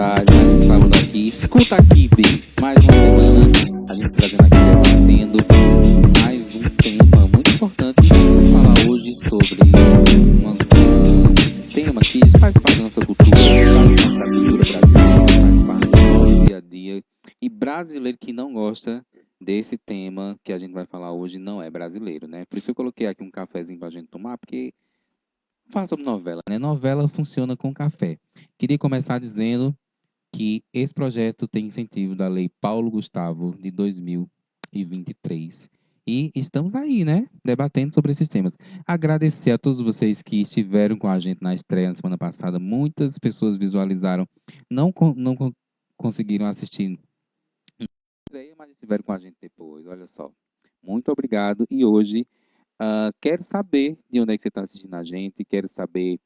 tarde, mais um sábado aqui. Escuta aqui, B. Mais uma semana, a gente trazendo aqui, debatendo mais um tema muito importante. E vamos falar hoje sobre um tema que faz parte da nossa cultura, faz parte da cultura brasileira, faz parte do nosso dia a dia. E brasileiro que não gosta desse tema que a gente vai falar hoje não é brasileiro, né? Por isso eu coloquei aqui um cafezinho pra gente tomar, porque fala sobre novela, né? Novela funciona com café. Queria começar dizendo que esse projeto tem incentivo da Lei Paulo Gustavo de 2023. E estamos aí, né? Debatendo sobre esses temas. Agradecer a todos vocês que estiveram com a gente na estreia na semana passada. Muitas pessoas visualizaram, não conseguiram assistir na estreia, mas estiveram com a gente depois. Olha só. Muito obrigado. E hoje, quero saber de onde é que você está assistindo a gente, quero saber.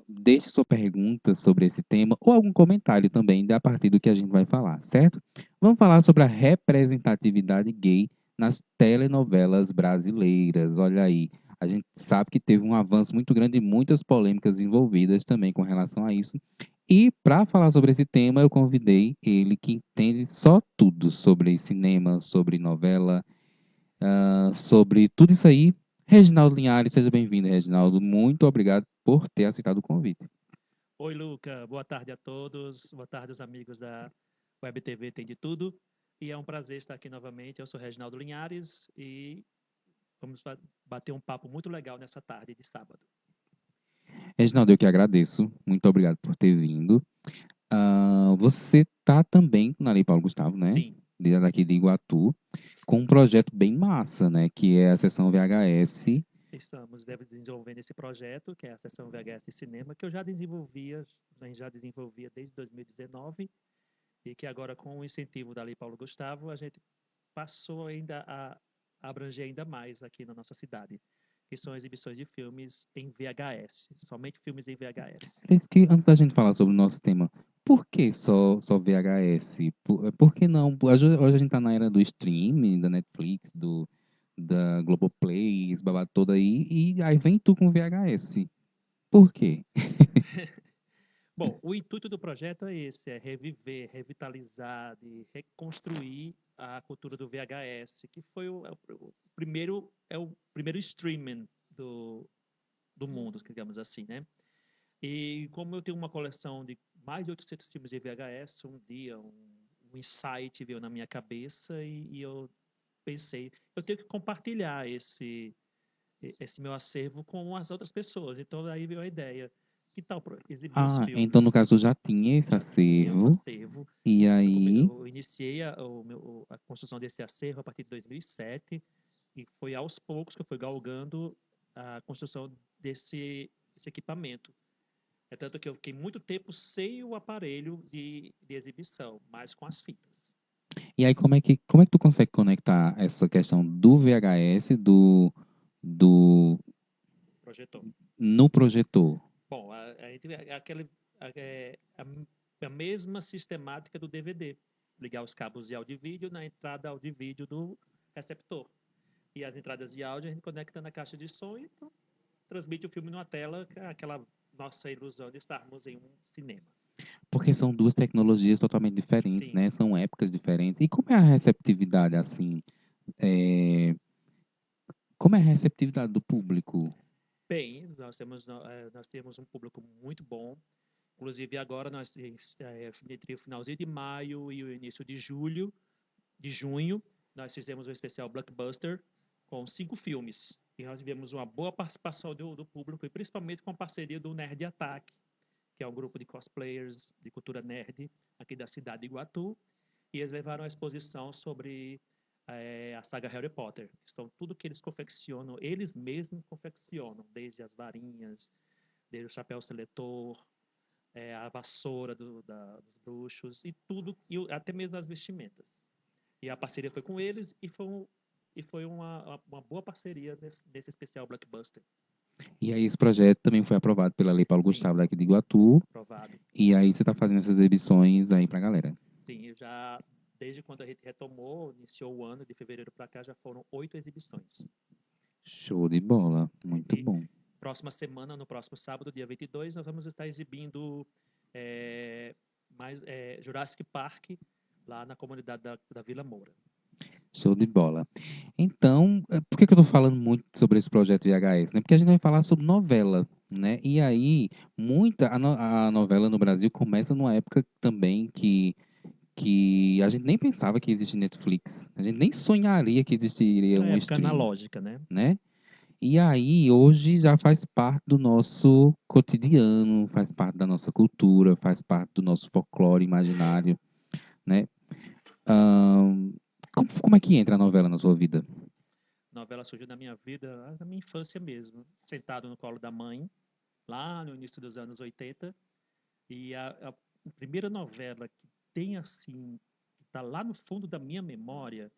Deixe sua pergunta sobre esse tema ou algum comentário também a partir do que a gente vai falar, certo? Vamos falar sobre a representatividade gay nas telenovelas brasileiras. Olha aí, a gente sabe que teve um avanço muito grande e muitas polêmicas envolvidas também com relação a isso. E para falar sobre esse tema, eu convidei ele que entende só tudo sobre cinema, sobre novela, sobre tudo isso aí. Reginaldo Linhares, seja bem-vindo, Reginaldo. Muito obrigado por ter aceitado o convite. Oi, Luca. Boa tarde a todos. Boa tarde aos amigos da Web TV Tem de Tudo. E é um prazer estar aqui novamente. Eu sou Reginaldo Linhares e vamos bater um papo muito legal nessa tarde de sábado. Reginaldo, eu que agradeço. Muito obrigado por ter vindo. Você está também na Lei Paulo Gustavo, né? Sim, Daqui de Iguatu, com um projeto bem massa, né? Que é a sessão VHS. estamos desenvolvendo esse projeto, que é a Sessão VHS de Cinema, que a gente já desenvolvia desde 2019 e que agora, com o incentivo da Lei Paulo Gustavo, a gente passou ainda a abranger ainda mais aqui na nossa cidade, que são exibições de filmes em VHS, somente filmes em VHS. Mas que, antes da gente falar sobre o nosso tema, por que só VHS? Por que não? Hoje a gente está na era do streaming, da Netflix, da Globoplay, esse babado todo aí, e aí vem tu com VHS. Por quê? Bom, o intuito do projeto é esse, é reviver, revitalizar, de reconstruir a cultura do VHS, que foi o primeiro streaming do mundo, digamos assim, né? E como eu tenho uma coleção de mais de 800 filmes de VHS, um dia um insight veio na minha cabeça e eu pensei, eu tenho que compartilhar esse meu acervo com as outras pessoas. Então aí veio a ideia, que tal exibir os Então no filmes? caso já tinha esse Já tinha um acervo, acervo. e aí. Eu iniciei a construção desse acervo a partir de 2007 e foi aos poucos que eu fui galgando a construção desse equipamento. É tanto que eu fiquei muito tempo sem o aparelho de exibição, mas com as fitas. E aí como é que tu consegue conectar essa questão do VHS do Projetor. no projetor? Bom, a gente é aquele é a mesma sistemática do DVD. Ligar os cabos de áudio e vídeo na entrada áudio e vídeo do receptor. E as entradas de áudio a gente conecta na caixa de som e então, transmite o filme numa tela, que é aquela nossa ilusão de estarmos em um cinema. Porque são duas tecnologias totalmente diferentes, Sim. né? São épocas diferentes. E como é a receptividade assim? é, Como é a receptividade do público? Bem, nós temos um público muito bom. Inclusive, agora, entre o finalzinho de maio e o início de junho, nós fizemos um especial Blockbuster com 5 filmes. E nós tivemos uma boa participação do público, e principalmente com a parceria do Nerd Attack, que é um grupo de cosplayers de cultura nerd aqui da cidade de Iguatu. E eles levaram a exposição sobre a saga Harry Potter. Então, tudo que eles confeccionam, eles mesmos confeccionam, desde as varinhas, desde o chapéu seletor, a vassoura dos bruxos e tudo, e até mesmo as vestimentas. E a parceria foi com eles e foi uma boa parceria nesse especial Blockbuster. E aí esse projeto também foi aprovado pela Lei Paulo Sim, Gustavo daqui de Iguatu. aprovado. E aí você está fazendo essas exibições aí pra galera. Sim, desde quando a gente retomou, iniciou o ano, de fevereiro para cá, já foram 8 exibições. Show de bola. Muito E bom. próxima semana, no próximo sábado, dia 22, nós vamos estar exibindo é, Mas Jurassic Park, lá na comunidade da Vila Moura. Show de bola. Então, por que que eu estou falando muito sobre esse projeto VHS, né? Porque a gente vai falar sobre novela, né? E aí, a novela no Brasil começa numa época também que a gente nem pensava que existia Netflix. A gente nem sonharia que existiria Era a um época streaming, analógica, né? né? E aí, hoje já faz parte do nosso cotidiano, faz parte da nossa cultura, faz parte do nosso folclore imaginário, né? Ahn, como é que entra a novela na sua vida? A novela surgiu na minha vida, na minha infância mesmo. Sentado no colo da mãe, lá no início dos anos 80. E a primeira novela que tem assim, que está lá no fundo da minha memória,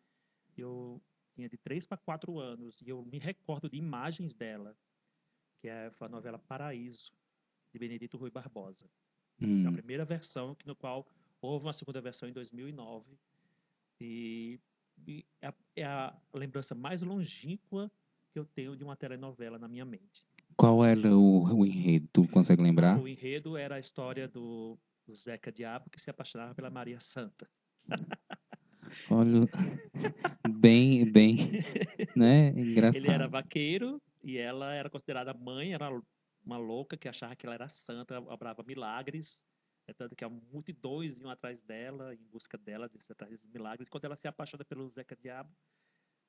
eu tinha de 3 para 4 anos e eu me recordo de imagens dela, foi a novela Paraíso, de Benedito Rui Barbosa. É a Hum, primeira versão, no qual houve uma segunda versão em 2009. E é a lembrança mais longínqua que eu tenho de uma telenovela na minha mente. qual era o enredo? Tu consegue lembrar? O enredo era a história do Zeca Diabo que se apaixonava pela Maria Santa. Olha, bem, né? Ele era Engraçado. vaqueiro e ela era considerada mãe, era uma louca que achava que ela era santa, obrava milagres. É tanto que multidões iam atrás dela, em busca dela, atrás desses milagres. Quando ela se apaixona pelo Zeca Diabo,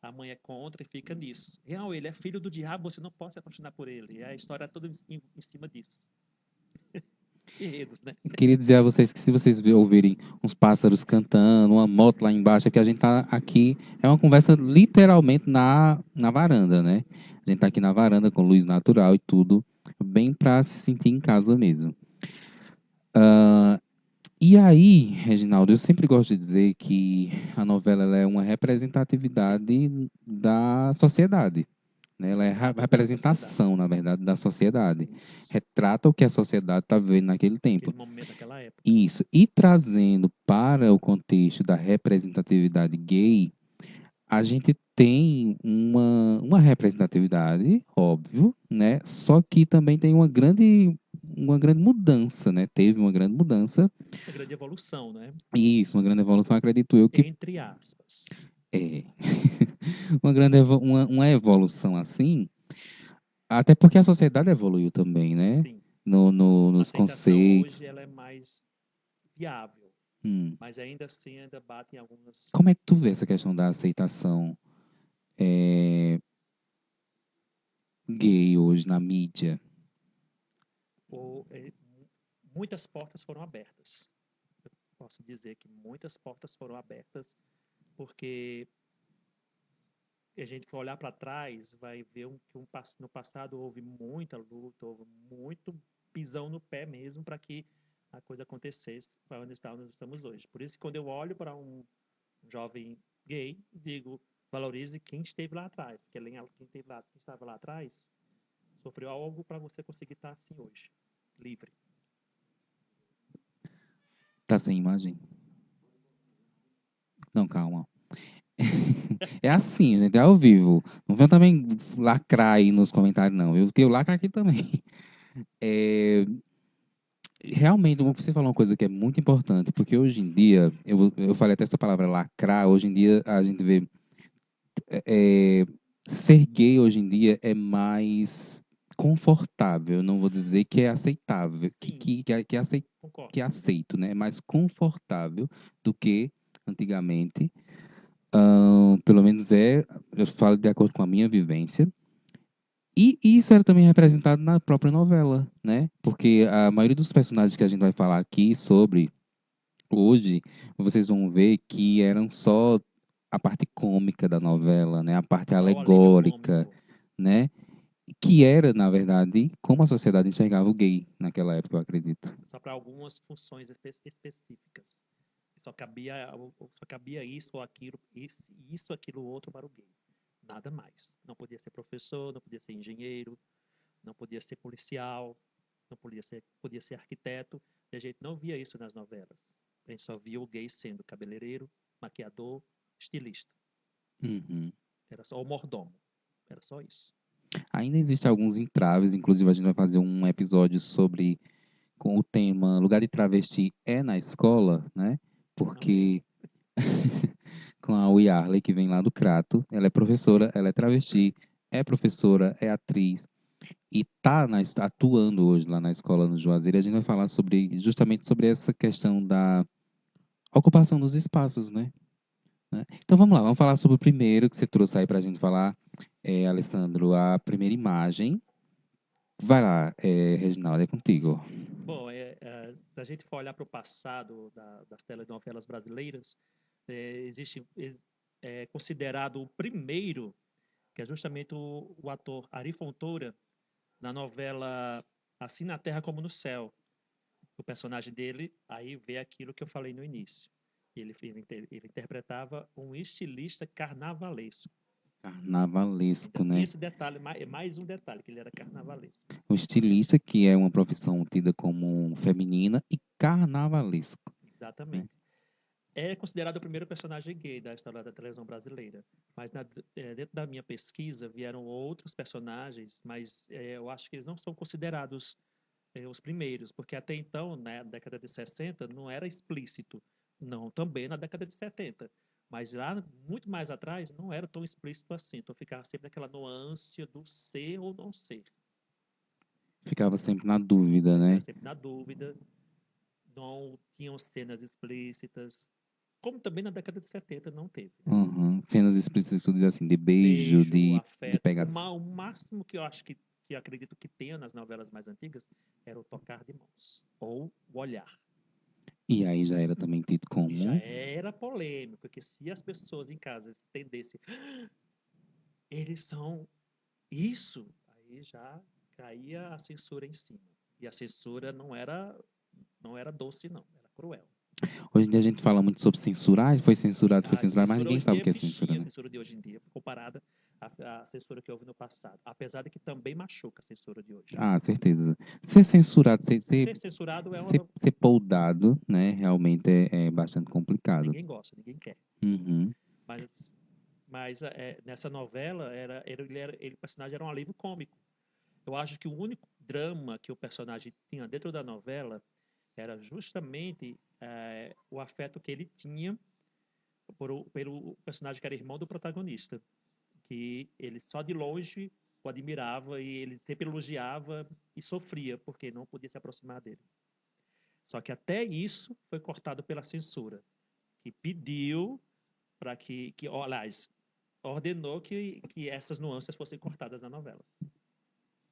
a mãe é contra e fica nisso. Real, ele é filho do diabo, você não pode se apaixonar por ele. E a história é toda em cima disso. Enredos, né? Eu queria dizer a vocês que se vocês ouvirem uns pássaros cantando, uma moto lá embaixo, é que a gente tá aqui, é uma conversa literalmente na varanda, né? A gente tá aqui na varanda com luz natural e tudo, bem pra se sentir em casa mesmo. E aí, Reginaldo, eu sempre gosto de dizer que a novela ela é uma Sim, representatividade da sociedade, né? Ela é a retrata a sociedade. representação, na verdade, da sociedade. Isso. Retrata o que a sociedade está vivendo naquele tempo. Naquele momento, naquela época. Isso. E trazendo para o contexto da representatividade gay, a gente tem uma representatividade, óbvio, né? Só que também tem uma grande mudança, né? Teve uma grande mudança. Uma grande evolução, né? E isso, uma grande evolução, acredito eu que Entre aspas. é. Uma evolução assim, até porque a sociedade evoluiu também, né? Sim. A Nos aceitação conceitos. hoje ela é mais viável, Hum. mas ainda assim ainda bate em algumas. Como é que tu vê essa questão da aceitação gay hoje na mídia? Ou, muitas portas foram abertas. Eu posso dizer que muitas portas foram abertas, porque a gente for olhar para trás, vai ver no passado houve muita luta, houve muito pisão no pé mesmo para que a coisa acontecesse para onde estamos hoje. Por isso, quando eu olho para um jovem gay, digo, valorize quem esteve lá atrás, porque quem estava lá atrás sofreu algo para você conseguir estar assim hoje, livre. Tá sem imagem? Não, calma. É assim, né? É ao vivo. Não vem também lacrar aí nos comentários, não. Eu tenho lacra aqui também. É, realmente, você falou uma coisa que é muito importante, porque hoje em dia, eu falei até essa palavra lacrar, hoje em dia a gente vê é, ser gay hoje em dia é mais confortável. Não vou dizer que é aceitável, Sim, concordo. que é aceito, né? É mais confortável do que antigamente. Pelo menos eu falo de acordo com a minha vivência. E isso era também representado na própria novela, né? Porque a maioria dos personagens que a gente vai falar aqui sobre hoje, vocês vão ver que eram só a parte cômica da Sim, novela, né? A parte só o alívio alegórica, cômico. né? Que era, na verdade, como a sociedade enxergava o gay naquela época, eu acredito. Só para algumas funções específicas. Só cabia isso ou aquilo, isso, aquilo, outro para o gay. Nada mais. Não podia ser professor, não podia ser engenheiro, não podia ser policial, não podia ser arquiteto. E a gente não via isso nas novelas. A gente só via o gay sendo cabeleireiro, maquiador, estilista. Uhum. Era só o mordomo. Era só isso. Ainda existem alguns entraves, inclusive a gente vai fazer um episódio sobre com o tema Lugar de Travesti é na escola, né? Porque com a Ui Arley, que vem lá do Crato, ela é professora, ela é travesti, é professora, é atriz e está atuando hoje lá na escola no Juazeiro. A gente vai falar justamente sobre essa questão da ocupação dos espaços, né? Então vamos lá, vamos falar sobre o primeiro que você trouxe aí para a gente falar, Alessandro, a primeira imagem. Vai lá, Reginaldo, é contigo. Bom, se a gente for olhar para o passado das telenovelas brasileiras, é considerado o primeiro, que é justamente o ator Ari Fontoura, na novela Assim na Terra como no Céu. O personagem dele, aí vê aquilo que eu falei no início. Ele interpretava um estilista carnavalesco. Carnavalesco, Ainda tem né? esse detalhe, mais um detalhe, que ele era carnavalesco. O estilista, que é uma profissão tida como feminina, e carnavalesco, né? Exatamente. É considerado o primeiro personagem gay da história da televisão brasileira. Mas dentro da minha pesquisa vieram outros personagens, mas eu acho que eles não são considerados os primeiros, porque até então, na década de 60, não era explícito. Não, também na década de 70. Mas lá, muito mais atrás, não era tão explícito assim. Então ficava sempre naquela nuance do ser ou não ser. Ficava sempre na dúvida, Ficava né? sempre na dúvida. Não tinham cenas explícitas. Como também na década de 70 não teve, né? Uhum. Cenas explícitas, tu diz assim, de beijo, Beijo, de afeto. pegar. O máximo que eu acho que acredito que tenha nas novelas mais antigas era o tocar de mãos. Ou o olhar. E aí já era também tido E já como. era polêmico, porque se as pessoas em casa entendessem, eles são isso, aí já caía a censura em cima. E a censura não era doce, não, era cruel. Hoje em dia a gente fala muito sobre censurar, foi A censurado, mas censura ninguém hoje em sabe dia o que é é censura, bichinha, a né? censura de hoje em dia, comparada à censura que houve no passado. Apesar de que também machuca a censura de hoje. Ah, certeza. Ser censurado, Ser censurado ser poldado, né? Realmente é bastante complicado. ninguém gosta, ninguém quer. Uhum. Mas, mas nessa novela, o personagem era um alívio cômico. Eu acho que o único drama que o personagem tinha dentro da novela era justamente o afeto que ele tinha pelo personagem que era irmão do protagonista, que ele só de longe o admirava e ele sempre elogiava e sofria porque não podia se aproximar dele. Só que até isso foi cortado pela censura, que pediu para aliás, ordenou que essas nuances fossem cortadas na novela.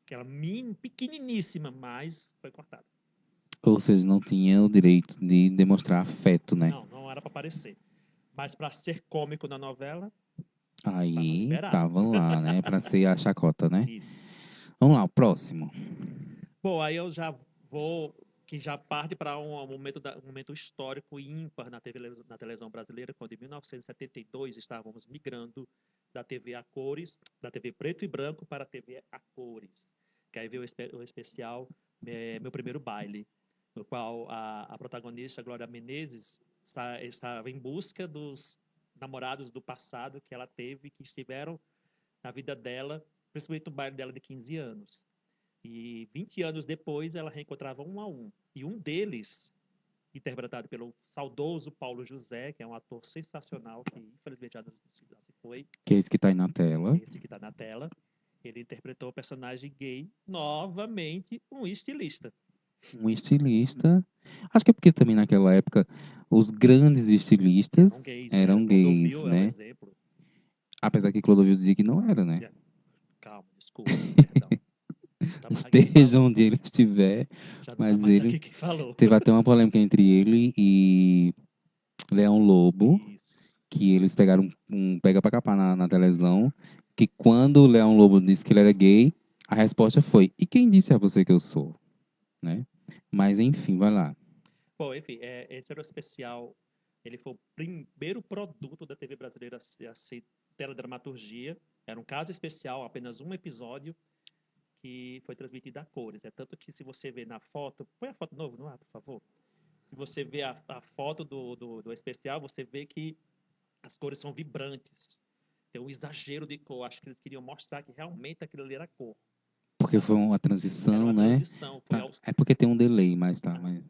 Aquela pequeniníssima, mas foi cortada. Ou seja, não tinha o direito de demonstrar afeto, né? Não era para aparecer. Mas para ser cômico na novela, estava Aí liberado. tava lá, né? Pra ser a chacota, né? Isso. Vamos lá, o próximo. Bom, aí eu já vou, que já parte para um momento histórico ímpar na televisão brasileira, quando em 1972 estávamos migrando da TV a cores, da TV preto e branco para a TV a cores. Que aí veio o especial Meu Primeiro Baile, no qual a protagonista, Glória Menezes, estava em busca dos namorados do passado que ela teve, que estiveram na vida dela, principalmente no baile dela de 15 anos. E 20 anos depois, ela reencontrava um a um. E um deles, interpretado pelo saudoso Paulo José, que é um ator sensacional, que infelizmente já se foi, Que é esse que tá aí na tela. esse que está na tela, ele interpretou o personagem gay, novamente um estilista. Um estilista. Acho que é porque também naquela época os grandes Eram estilistas gays, né? eram gays, Clodovil é o né? exemplo. Apesar que Clodovil dizia que não era, né? Calma, desculpa, perdão. Já tá mais aqui quem Esteja falou. onde ele estiver, Já não tá mas mais ele aqui quem falou. teve até uma polêmica entre ele e Leão Lobo, Isso. que eles pegaram um pega pra capar na televisão, que quando o Leão Lobo disse que ele era gay, a resposta foi: e quem disse a você que eu sou? Né? Mas enfim, vai lá. Bom, enfim, esse era o especial. Ele foi o primeiro produto da TV brasileira a ser teledramaturgia. Era um caso especial, apenas um episódio, que foi transmitido a cores. É tanto que se você vê na foto, põe a foto de novo no ar, por favor. Se você vê a foto do especial, você vê que as cores são vibrantes. Tem um exagero de cor. Acho que eles queriam mostrar que realmente aquilo ali era cor. porque foi uma Era transição, uma né? transição. Foi Tá. É porque tem um delay, mas tá. Ah, Mas...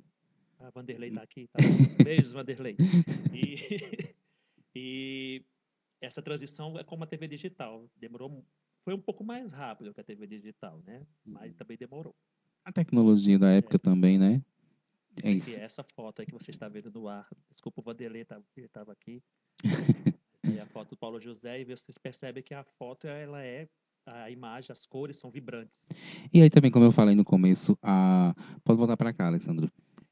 a Vanderlei tá aqui, tá bom. Beijos, Vanderlei. E, e essa transição é como a TV digital. Foi um pouco mais rápido que a TV digital, né? Mas também demorou. A tecnologia da época também, né? É Aqui, isso. essa foto aí que você está vendo no ar. Desculpa, o Vanderlei ele estava aqui. Essa aí é a foto do Paulo José e vocês percebem que a foto, ela é a imagem, as cores são vibrantes. E aí também, como eu falei no começo, pode voltar para cá, Alessandro.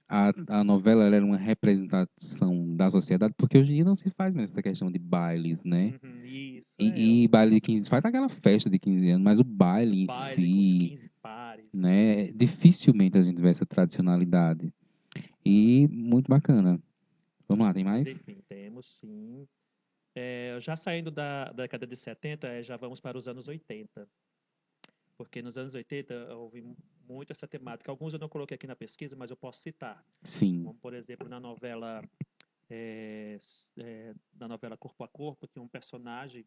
A novela ela era uma representação da sociedade, porque hoje em dia não se faz mais essa questão de bailes, né? Isso, E baile de 15, faz aquela festa de 15 anos, mas o baile em baile com os si, 15 pares. né? Dificilmente a gente vê essa tradicionalidade. E muito bacana. Vamos lá, tem Mas mais? enfim, temos sim. Já saindo da década de 70, já vamos para os anos 80. Porque nos anos 80 houve muito essa temática. Alguns eu não coloquei aqui na pesquisa, mas eu posso citar. Sim. Como, por exemplo, na novela Corpo a Corpo, tinha um personagem.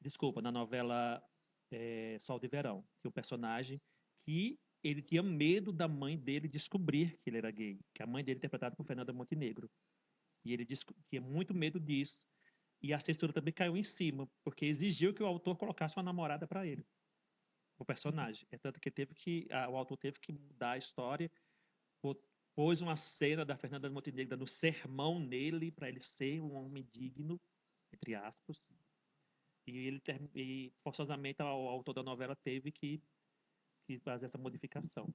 Desculpa, na novela Sol de Verão, tinha um personagem que ele tinha medo da mãe dele descobrir que ele era gay. Que a mãe dele, interpretada por Fernanda Montenegro. E ele tinha muito medo disso. E a censura também caiu em cima, porque exigiu que o autor colocasse uma namorada para ele, o personagem. É tanto que o autor teve que mudar a história, pôs uma cena da Fernanda Montenegro dando sermão nele para ele ser um homem digno, entre aspas. E forçosamente o autor da novela teve que fazer essa modificação.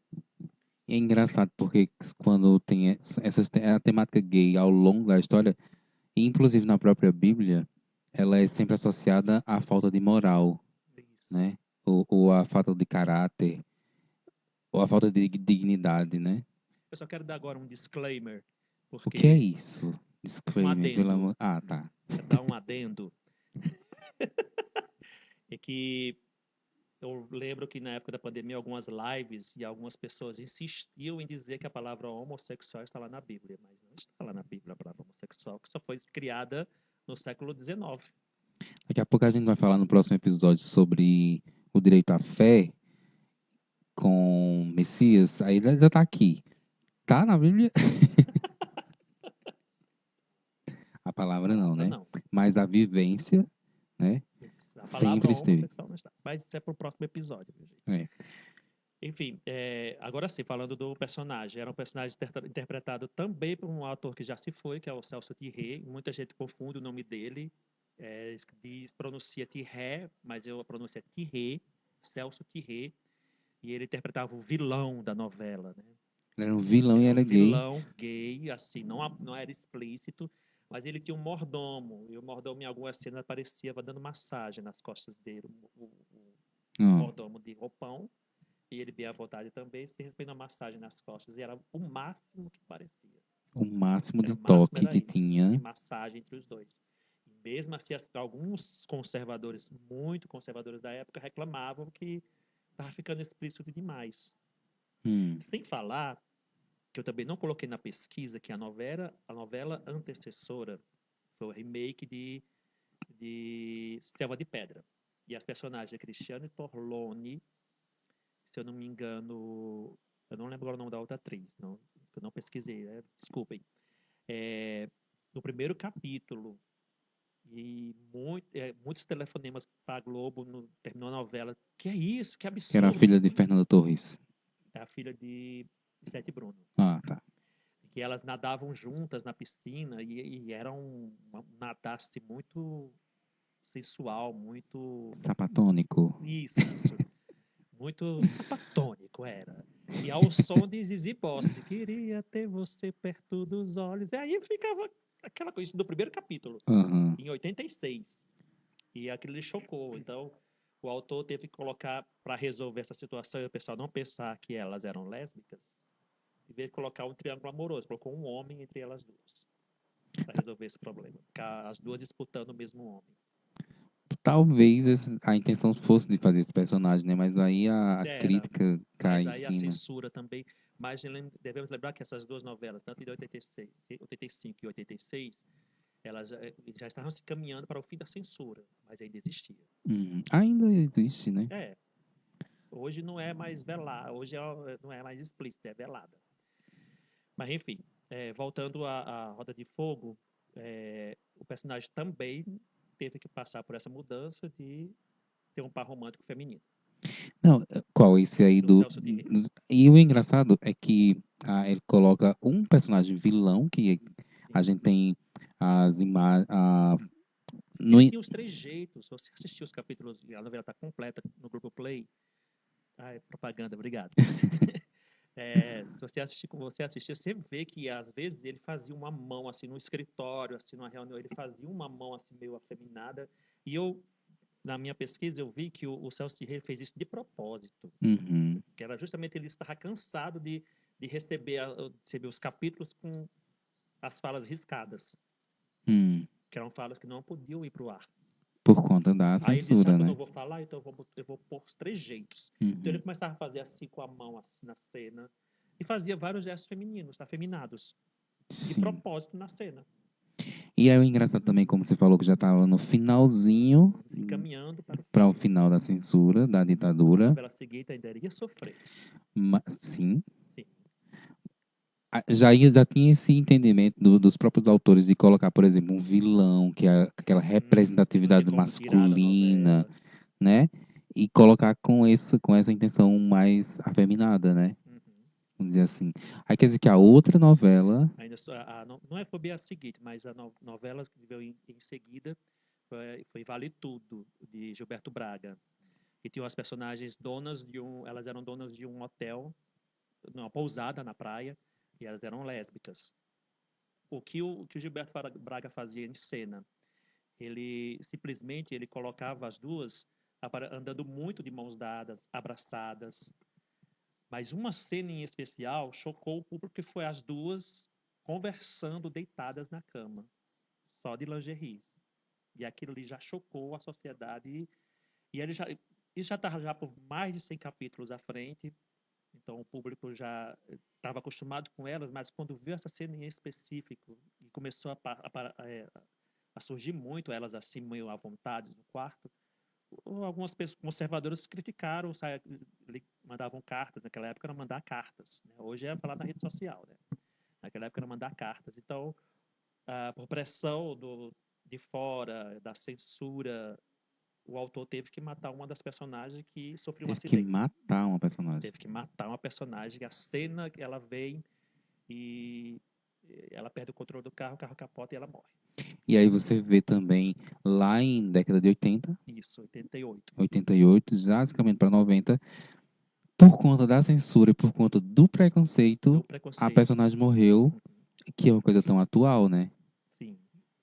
E é engraçado porque quando tem a temática gay ao longo da história, e inclusive na própria Bíblia, ela é sempre associada à falta de moral, Isso. né? Ou à falta de caráter, ou à falta de dignidade, né? Eu só quero dar agora um disclaimer, O que é porque isso? um Disclaimer, pelo adendo, amor... Ah, tá. quero dar um adendo, é que eu lembro que na época da pandemia, algumas lives e algumas pessoas insistiam em dizer que a palavra homossexual está lá na Bíblia, mas não está lá na Bíblia a palavra homossexual, que só foi criada no século XIX. Daqui a pouco a gente vai falar no próximo episódio sobre o direito à fé com Messias. Aí ele já tá aqui. Tá na Bíblia? A A palavra não, palavra né? não. Mas a vivência, né? A palavra Sempre esteve. homossexual não está. Mas isso é para o próximo episódio, meu gente. É. Enfim, agora sim, falando do personagem. Era um personagem interpretado também por um ator que já se foi, que é o Celso Tirré. Muita gente confunde o nome dele. Pronuncia Tirré, mas a pronúncia é Tirré, Celso Tirré. E ele interpretava o vilão da novela, né? Ele era um vilão Ele e era um era gay. vilão gay, assim, não era explícito, mas ele tinha um mordomo. E o mordomo, em algumas cenas, aparecia dando massagem nas costas dele. O Ó, mordomo de roupão. E ele bem à vontade também, se recebendo uma massagem nas costas. E era o máximo que parecia. o máximo Era de o máximo toque era que isso, de tinha. massagem entre os dois. E mesmo assim, alguns conservadores, muito conservadores da época, reclamavam que estava ficando explícito demais. Hum, Sem falar que eu também não coloquei na pesquisa que a novela antecessora foi o remake de Selva de Pedra. E as personagens de Cristiane Torlone, se eu não me engano, eu não lembro agora o nome da outra atriz, não, eu não pesquisei, desculpem. No primeiro capítulo, e muitos telefonemas para a Globo terminou a novela. Que é isso? Que que era a absurdo! filha de Fernanda Torres. É a filha de Sete Bruno. Ah, tá. Que elas nadavam juntas na piscina e era um nadar-se muito sensual, muito... Sapatônico. Isso! Muito sapatônico era. E ao som de Zizi Posse, queria ter você perto dos olhos. E aí ficava aquela coisa do primeiro capítulo, Aham. em 86. E aquilo lhe chocou. Então, o autor teve que colocar, para resolver essa situação, e o pessoal não pensar que elas eram lésbicas, em vez de colocar um triângulo amoroso, colocou um homem entre elas duas, para resolver esse problema. Ficar as duas disputando o mesmo homem. Talvez a intenção fosse de fazer esse personagem, né? Mas aí a Era, crítica cai mas em aí a cima. censura também. Mas devemos lembrar que essas duas novelas, tanto de 85 e 86, elas já estavam se caminhando para o fim da censura, mas ainda existia. Ainda existe, né? É, Hoje não é mais velada, hoje não é mais explícita, é velada. Mas enfim, voltando à Roda de Fogo, o personagem também teve que passar por essa mudança de ter um par romântico feminino, Não, qual esse aí do Celso de Rei. E o engraçado é que ele coloca um personagem vilão que a Sim. gente tem as imagens. Ele tinha os três jeitos. Se você assistiu os capítulos, a novela está completa no Grupo Play. Propaganda, obrigado. Se você assistir, você vê que às vezes ele fazia uma mão assim no escritório, assim numa reunião, ele fazia uma mão assim meio afeminada. E na minha pesquisa, eu vi que o Celso Rey fez isso de propósito, Uhum, que era justamente ele estava cansado de receber os capítulos com as falas riscadas, hum, que eram falas que não podiam ir para o ar. por conta da Aí ele disse, censura, que eu não né? vou falar, então eu vou pôr os três jeitos. Então ele Uhum, começava a fazer assim com a mão, assim na cena, e fazia vários gestos femininos, afeminados, de sim. propósito na cena, E aí o engraçado também, como você falou, que já estava no finalzinho se encaminhando para o para o fim. final da censura, da A ditadura. novela seguinte ainda iria sofrer. Sim, Sim. já tinha esse entendimento dos próprios autores de colocar, por exemplo, um vilão, que é aquela Não tinha representatividade como tirar da masculina, novela. né? E colocar com essa intenção mais afeminada, né? Uhum. Vamos dizer assim. Aí quer dizer que a outra novela. Ainda não é Fobia a seguinte, mas a novela que veio em seguida foi Vale Tudo, de Gilberto Braga. Que tinham as personagens elas eram donas de um hotel, uma pousada na praia, e elas eram lésbicas. O que o Gilberto Braga fazia em cena? Ele colocava as duas andando muito de mãos dadas, abraçadas. Mas uma cena em especial chocou o público, que foi as duas conversando deitadas na cama, só de lingerie. E aquilo ali já chocou a sociedade. E ele já estava já por mais de 100 capítulos à frente. Então o público já estava acostumado com elas, mas quando viu essa cena em específico e começou a surgir muito elas assim meio à vontade no quarto, algumas pessoas conservadoras criticaram, mandavam cartas. Naquela época era mandar cartas, né? Hoje é falar na rede social, né? Naquela época era mandar cartas. Então, por pressão de fora, da censura, o autor teve que matar uma das personagens que sofreu um Teve que acidente. matar uma personagem. Teve que matar uma personagem. A cena que ela vem e ela perde o controle do carro, o carro capota e ela morre. E aí você vê também, lá em década de 80, Isso, 88. 88, basicamente para 90, por conta da censura e por conta do Do preconceito, a preconceito. personagem morreu, Uhum. que é uma coisa tão atual, né? Sim.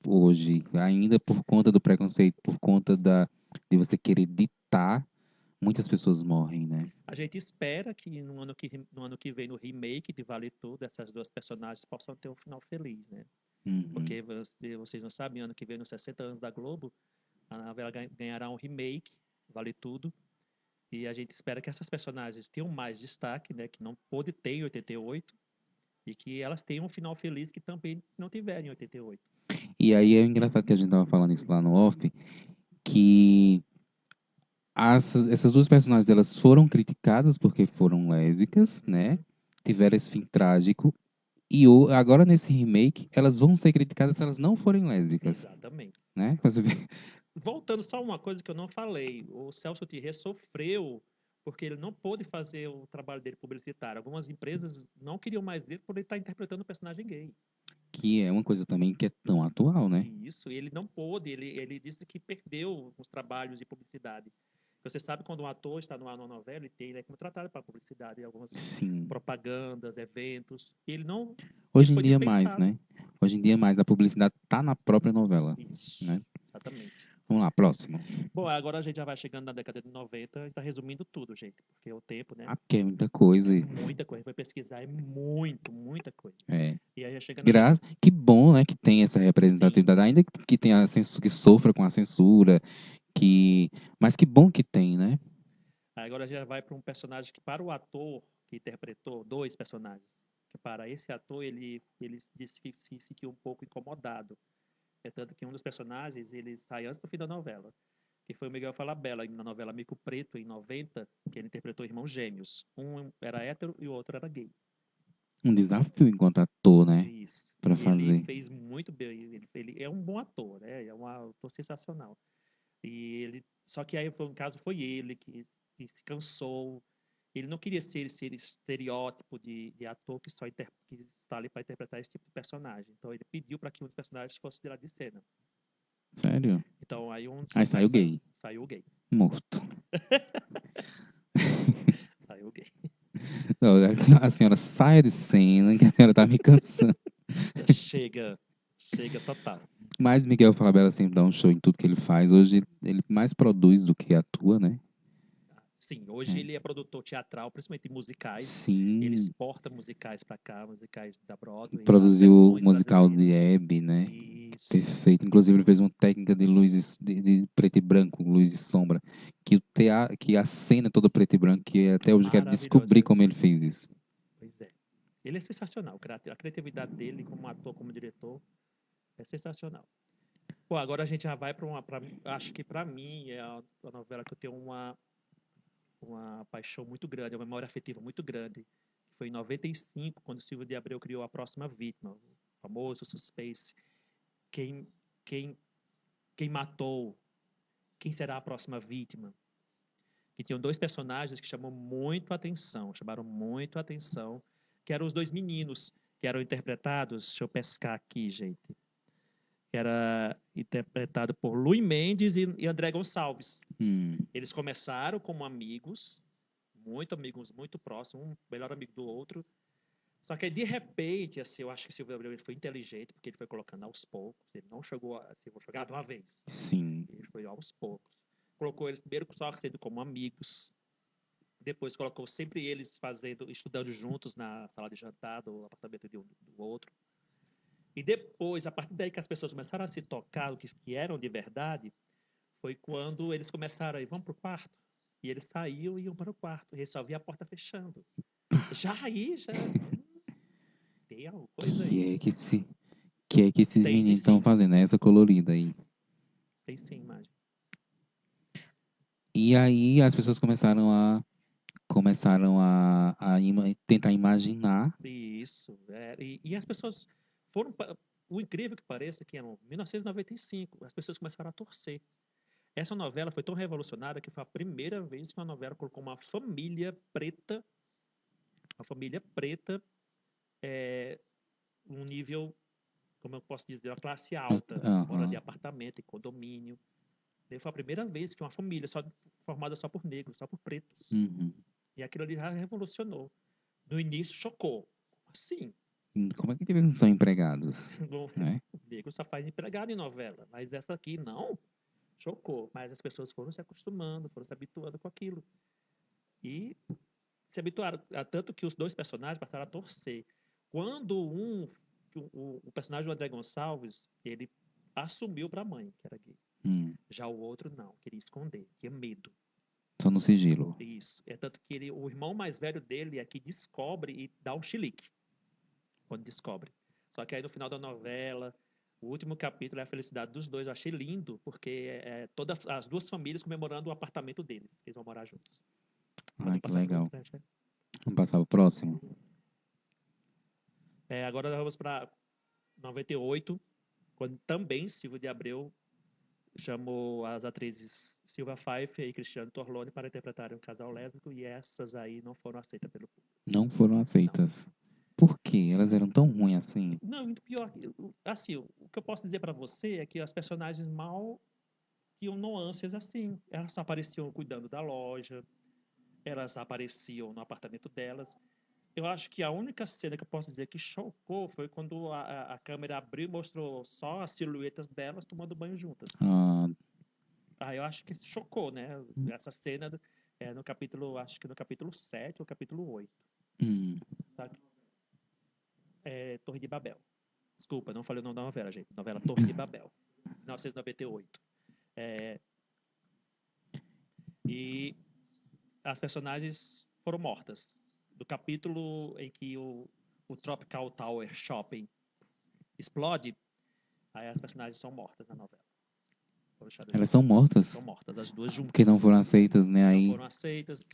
Hoje, ainda por conta do preconceito, por conta de você querer ditar, muitas pessoas morrem, né? A gente espera que no ano que vem, no remake de Vale Tudo, essas duas personagens possam ter um final feliz, né? Uhum. Porque vocês não sabem, ano que vem, nos 60 anos da Globo, a novela ganhará um remake, Vale Tudo, e a gente espera que essas personagens tenham mais destaque, né? Que não pôde ter em 88, e que elas tenham um final feliz que também não tiveram em 88. E aí é engraçado que a gente tava falando isso lá no off, que essas duas personagens elas foram criticadas porque foram lésbicas, né? Uhum. Tiveram esse fim trágico. E agora nesse remake, elas vão ser criticadas se elas não forem lésbicas, Exatamente. né? Você vê. Voltando só uma coisa que eu não falei, o Celso Thierry sofreu porque ele não pôde fazer o trabalho dele publicitário. Algumas empresas não queriam mais ele por ele estar interpretando o personagem gay. Que é uma coisa também que é tão atual, né? E isso, ele não pôde, ele disse que perdeu os trabalhos de publicidade. Você sabe, quando um ator está numa novela, ele é contratado para publicidade, algumas Sim. propagandas, eventos. Ele Hoje em foi dia mais, dispensado. né? Hoje em dia mais, a publicidade tá na própria novela, Isso, né? exatamente. Vamos lá, próximo. Bom, agora a gente já vai chegando na década de 90 e está resumindo tudo, gente, porque o tempo, né? Ah, porque é muita coisa. É muita coisa, vai pesquisar, é muita coisa. É. E aí já chega na década. Que bom, né, que tem essa Sim, representatividade, ainda que tenha a censura, que sofra com a censura, mas que bom que tem, né? agora já vai para um personagem que, para o ator que interpretou dois personagens, que para esse ator ele disse que se sentiu um pouco incomodado. É tanto que um dos personagens ele sai antes do fim da novela. que foi o Miguel Falabella, na novela Mico Preto, em 90, que ele interpretou irmãos gêmeos. Um era hétero e o outro era gay. Um desafio enquanto ator, né? Isso. Pra E ele fazer. fez muito bem. Ele é um bom ator, né? É um ator sensacional. E ele, só que aí foi um caso, foi ele que se cansou. Ele não queria ser esse estereótipo de ator que que está ali para interpretar esse tipo de personagem. Então ele pediu para que um dos personagens fosse tirado de cena. Sério? Então aí Aí saiu gay. saiu gay. Morto. Saiu gay. Não, a senhora saia de cena, que a senhora tá me cansando. Chega, chega total. Mas Miguel Falabella sempre dá um show em tudo que ele faz. Hoje ele mais produz do que atua, né? Sim, hoje É. ele é produtor teatral, principalmente musicais. Ele Sim, exporta musicais para cá, musicais da Broadway, as produziu o versões musical de brasileiras. Hebe, né? Isso. Perfeito. Inclusive ele fez uma técnica de luzes de preto e branco, luz e sombra, que a cena é toda preto e branco, que até hoje eu quero Maravilhoso descobrir isso. como ele fez isso. Pois é. Ele é sensacional. A criatividade dele como ator, como diretor, é sensacional. Pô, agora a gente já vai para acho que para mim é a novela que eu tenho uma paixão muito grande, uma memória afetiva muito grande. Que foi em 95, quando o Silvio de Abreu criou A Próxima Vítima, o famoso suspense. Quem, quem, quem matou? Quem será a próxima vítima? E tinham dois personagens que chamaram muito a atenção, que eram os dois meninos, que eram interpretados, deixa eu pescar aqui, gente, que era interpretado por Luís Mendes e André Gonçalves. Hum, Eles começaram como amigos, muito próximos, um melhor amigo do outro. Só que aí, de repente, assim, eu acho que o Silvio Abreu ele foi inteligente, porque ele foi colocando aos poucos. Ele não chegou vou jogar de uma vez. sim. Ele foi aos poucos. Colocou eles primeiro só sendo como amigos. Depois colocou sempre eles estudando juntos na sala de jantar do apartamento de um do outro. E depois, a partir daí que as pessoas começaram a se tocar o que eram de verdade, foi quando eles começaram a ir, vamos pro quarto. E eles saíam e iam para o quarto. E eles só via a porta fechando. Já tem alguma coisa Que aí. é que se, que é que esses Tem meninos estão sim. fazendo, né? Essa colorida aí. Tem sim, imagem. E aí as pessoas tentar imaginar. Isso. E as pessoas foram. O incrível que pareça que em 1995, as pessoas começaram a torcer. Essa novela foi tão revolucionária que foi a primeira vez que uma novela colocou uma família preta, num nível, como eu posso dizer, uma classe alta, mora de Aham. apartamento, em condomínio. E foi a primeira vez que uma família formada só por negros, só por pretos. Uhum. E aquilo ali já revolucionou. No início chocou. Assim, Como é que eles não são empregados? o Né? negro só faz empregado em novela, mas dessa aqui não. Chocou. Mas as pessoas foram se acostumando, foram se habituando com aquilo. E se habituaram, tanto que os dois personagens passaram a torcer. Quando o personagem do André Gonçalves, ele assumiu para a mãe que era gay. Hum. Já o outro não, queria esconder, tinha medo. Só no sigilo. Isso. É tanto que o irmão mais velho dele é que descobre e dá um chilique quando descobre. Só que aí no final da novela, o último capítulo é a felicidade dos dois. Eu achei lindo, porque todas as duas famílias comemorando o apartamento deles, que eles vão morar juntos. Ah, Podemos que passar para legal. frente, né? Vamos passar o próximo? Agora nós vamos para 98, quando também Silvio de Abreu chamou as atrizes Silvia Pfeiffer e Cristiano Torlone para interpretarem um casal lésbico, e essas aí não foram aceitas pelo público. Não foram Não. aceitas. Por quê? Elas eram tão ruins assim? Não, muito pior. Assim, o que eu posso dizer para você é que as personagens mal tinham nuances assim. Elas só apareciam cuidando da loja, elas apareciam no apartamento delas. Eu acho que a única cena que eu posso dizer que chocou foi quando a câmera abriu e mostrou só as silhuetas delas tomando banho juntas. Ah, Eu acho que isso chocou, né? Essa cena no capítulo, acho que no capítulo 7 ou capítulo 8, hum. sabe? Torre de Babel. Desculpa, não falei o nome da novela, gente. Novela Torre de Babel, 1998. E as personagens foram mortas. Do capítulo em que o Tropical Tower Shopping explode, aí as personagens são mortas na novela. Foram deixadas Elas de são lado. mortas. São mortas, as duas juntas. Porque não foram aceitas, né? Não Aí, foram aceitas.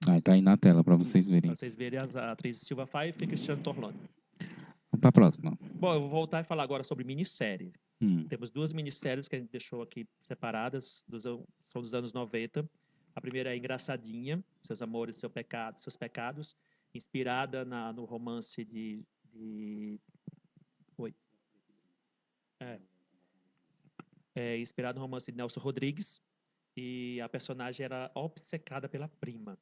aí tá aí na tela pra vocês Pra verem. vocês verem a atriz Silva Pfeiffer e Cristiano Torlone. Vamos pra próxima. Bom, eu vou voltar e falar agora sobre minissérie. Hum. Temos duas minisséries que a gente deixou aqui separadas, são dos anos 90. A primeira é Engraçadinha, Seus Amores, Seus Pecados, inspirada no romance Oi. Inspirado no romance de Nelson Rodrigues. E a personagem era obcecada pela prima.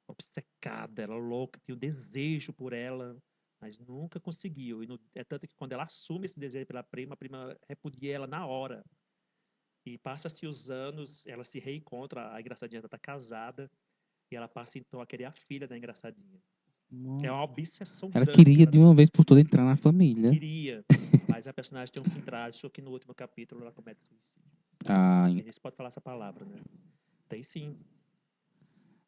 Obcecada, era louca, tinha um desejo por ela, mas nunca conseguiu. É tanto que quando ela assume esse desejo pela prima, a prima repudia ela na hora. E passa-se os anos, ela se reencontra, a Engraçadinha está casada, e ela passa então a querer a filha da Engraçadinha. É uma obsessão Ela grande que queria ela de uma vez por todas entrar na família. queria, mas a personagem tem um fim trágico que no último capítulo ela comete suicídio. Ah, A gente pode falar essa palavra, né? Tem sim.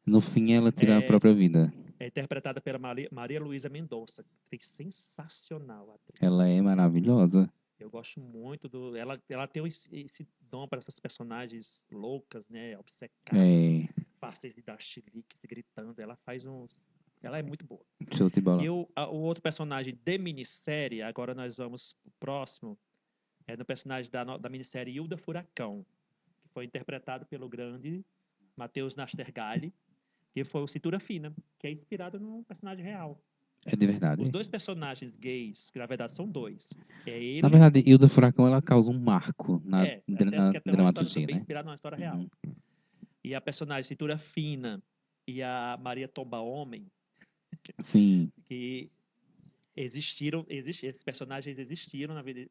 no fim ela tira a É, própria vida. é interpretada pela Maria Luísa Mendonça, atriz sensacional, atriz. Ela é maravilhosa. Eu gosto muito ela tem esse dom para essas personagens loucas, né, obcecadas, É, fáceis de dar chiliques, gritando. Ela é muito boa. show de bola. E o outro personagem de minissérie, agora nós vamos pro próximo, é no personagem da minissérie Hilda Furacão, que foi interpretado pelo grande Matheus Nastergalli, que foi o Cintura Fina, que é inspirado num personagem real. É de verdade. Os dois personagens gays, que na verdade são dois, é ele... Na verdade, Hilda Furacão, ela causa um marco na que é até uma história dramaturgia, também né? inspirada numa história real. E a personagem Cintura Fina e a Maria Tomba Homem, Sim. que esses personagens existiram na vida,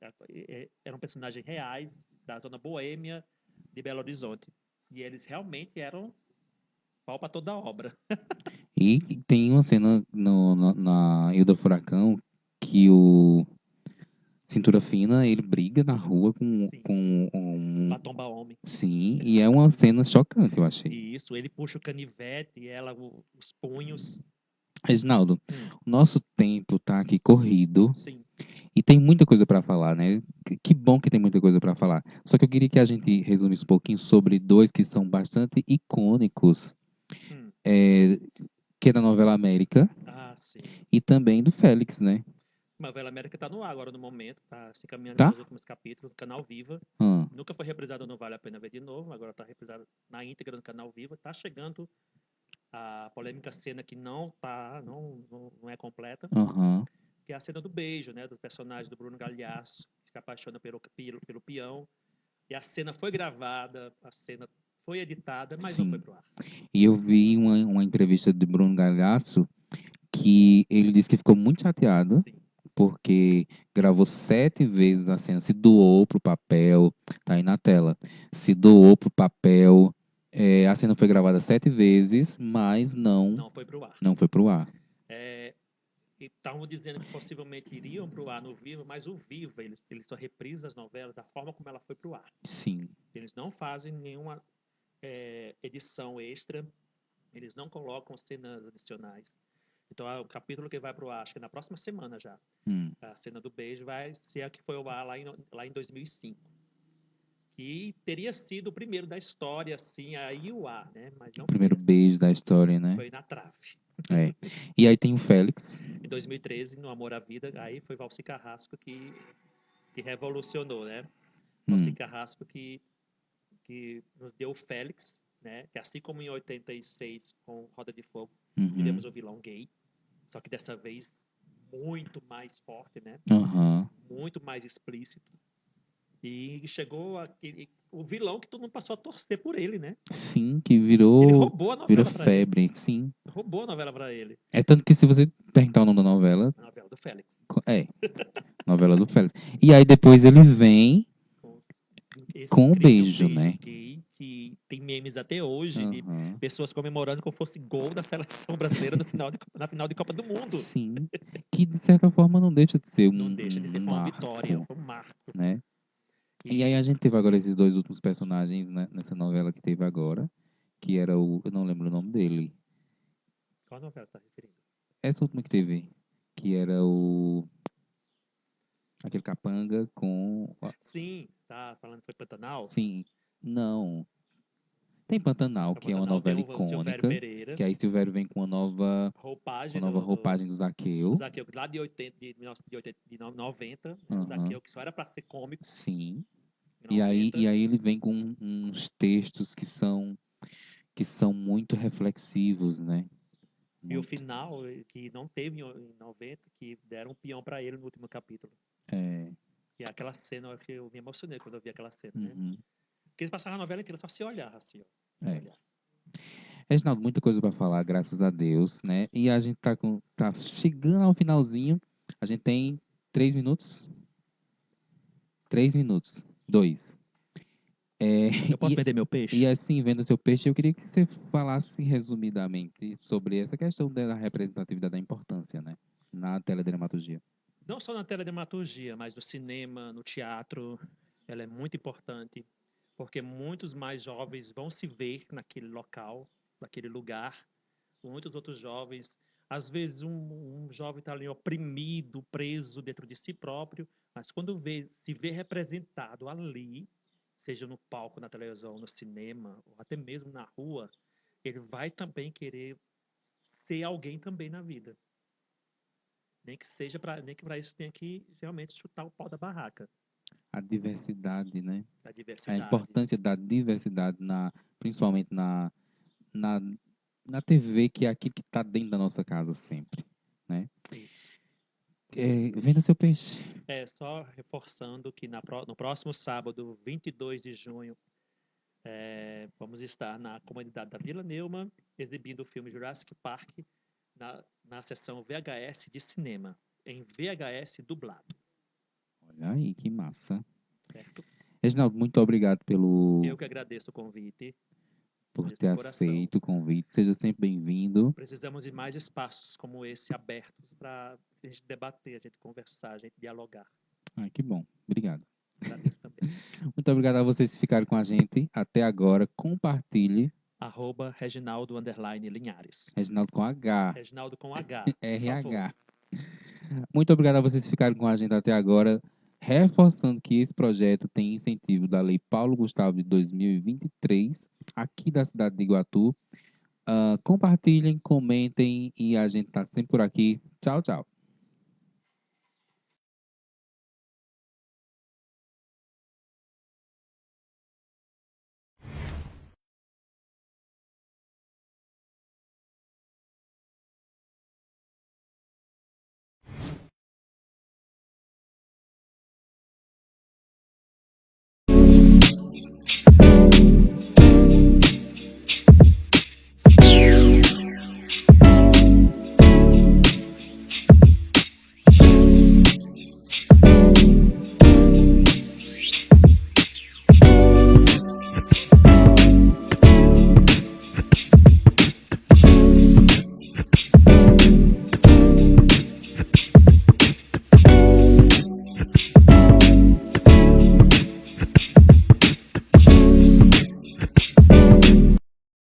eram personagens reais da zona boêmia de Belo Horizonte. E eles realmente eram pau para toda a obra. E tem uma cena na Hilda Furacão que o Cintura Fina, ele briga na rua Sim. com um... Batomba Homem. Sim, e é uma cena chocante, eu achei. E isso, ele puxa o canivete e ela os punhos. Reginaldo, o nosso tempo tá aqui corrido. Sim. E tem muita coisa para falar, né? Que bom que tem muita coisa para falar. Só que eu queria que a gente resumisse um pouquinho sobre dois que são bastante icônicos, que é da novela América Ah, sim. e também do Félix, né? A novela América está no ar agora no momento, tá se caminhando Tá? para os últimos capítulos do Canal Viva. Nunca foi reprisado no Vale a Pena Ver de Novo, agora está reprisado na íntegra no Canal Viva. Está chegando a polêmica cena que não é completa, Aham. que é a cena do beijo, né, do personagem do Bruno Galhaço, que se apaixona pelo peão. E a cena foi gravada, a cena foi editada, mas não foi Sim. pro ar. E eu vi uma entrevista de Bruno Galhaço que ele disse que ficou muito chateado Sim. porque gravou 7 vezes a cena, se doou pro papel, tá aí na tela, se doou pro papel, a cena foi gravada 7 vezes, mas Não foi pro ar. não foi pro ar. Estavam dizendo que possivelmente iriam pro ar no Viva, mas o Viva, eles só reprisam as novelas da forma como ela foi pro ar. Sim. Eles não fazem nenhuma edição extra, eles não colocam cenas adicionais. Então, o capítulo que vai pro ar, acho que na próxima semana já, a cena do beijo vai ser a que foi ao ar lá em 2005. E teria sido o primeiro da história, assim, a ir ao ar, né? Mas não O primeiro foi, beijo da história, né? foi na trave. É. E aí tem o Félix. Em 2013, no Amor à Vida, aí foi Valci Carrasco que revolucionou, né? Valci Carrasco que nos deu o Félix, né? Que assim como em 86 com Roda de Fogo, tivemos o vilão gay, só que dessa vez muito mais forte, né? Muito mais explícito. E chegou o vilão que todo mundo passou a torcer por ele, né? Sim, que Ele virou roubou a novela pra febre, ele. sim. Roubou a novela pra ele. É tanto que se você perguntar o nome da novela, A novela do Félix. novela do Félix. E aí depois ele vem Esse com o incrível beijo, né? gay, que tem memes até hoje de Aham. pessoas comemorando como fosse gol da seleção brasileira na final de Copa do Mundo. Sim, que de certa forma não deixa de ser Não deixa de ser uma marco, vitória, foi um marco. né? E aí a gente teve agora esses dois últimos personagens, né, nessa novela que teve agora, que era eu não lembro o nome dele. Qual novela você está referindo? Essa última que teve, que era aquele capanga com... Sim, Tá falando que foi Pantanal? Sim. Não. Tem Pantanal, No que é uma Pantanal tem novela o Silvério icônica, Pereira, que aí Silvério vem com roupagem a nova roupagem do do Zaqueu. Zaqueu, lá de 80, de 1980, de 90, né? O Aham. Zaqueu, que só era para ser cômico, Sim. em E 90. aí ele vem com uns textos que são muito reflexivos, né? E o Muito. final, que não teve em 90, que deram um peão para ele no último capítulo. É, E aquela cena, que eu me emocionei quando eu vi aquela cena, né? uhum, Porque eles passaram a novela inteira só se olhar, assim, ó. Se é. olhar. Reginaldo, muita coisa para falar, graças a Deus, né? E a gente tá chegando ao finalzinho. A gente tem 3 minutos. 3 minutos. Dois. É, Eu posso e, perder meu e peixe? assim, vendo seu peixe, eu queria que você falasse resumidamente sobre essa questão da representatividade da importância, né? Na teledramaturgia. Não só na teledramaturgia, mas no cinema, no teatro, ela é muito importante, porque muitos mais jovens vão se ver naquele local, naquele lugar. Muitos outros jovens, às vezes um jovem está ali oprimido, preso dentro de si próprio, mas quando se vê representado ali, seja no palco, na televisão, no cinema, ou até mesmo na rua, ele vai também querer ser alguém também na vida. Nem que para isso tenha que realmente chutar o pau da barraca, A diversidade, né? da A diversidade. importância da diversidade, principalmente na, na TV, que é aquilo que está dentro da nossa casa sempre, né? Isso. Venda seu peixe. É, só reforçando que no próximo sábado, 22 de junho, vamos estar na comunidade da Vila Neumann, exibindo o filme Jurassic Park na sessão VHS de cinema, em VHS dublado, Olha aí, que massa. certo? Reginaldo, muito obrigado Eu que agradeço o convite, por mesmo ter do coração. aceito o convite. Seja sempre bem-vindo. Precisamos de mais espaços como esse abertos para a gente debater, a gente conversar, a gente dialogar. Ah, que bom. Obrigado. Agradeço também. Muito obrigado a vocês que ficaram com a gente até agora. Compartilhe. @Reginaldo_Linhares. Reginaldo com H, Reginaldo com H, por favor. RH. Muito obrigado a vocês que ficaram com a gente até agora. Reforçando que esse projeto tem incentivo da Lei Paulo Gustavo de 2023, aqui da cidade de Iguatu. Compartilhem, comentem e a gente está sempre por aqui. Tchau, tchau.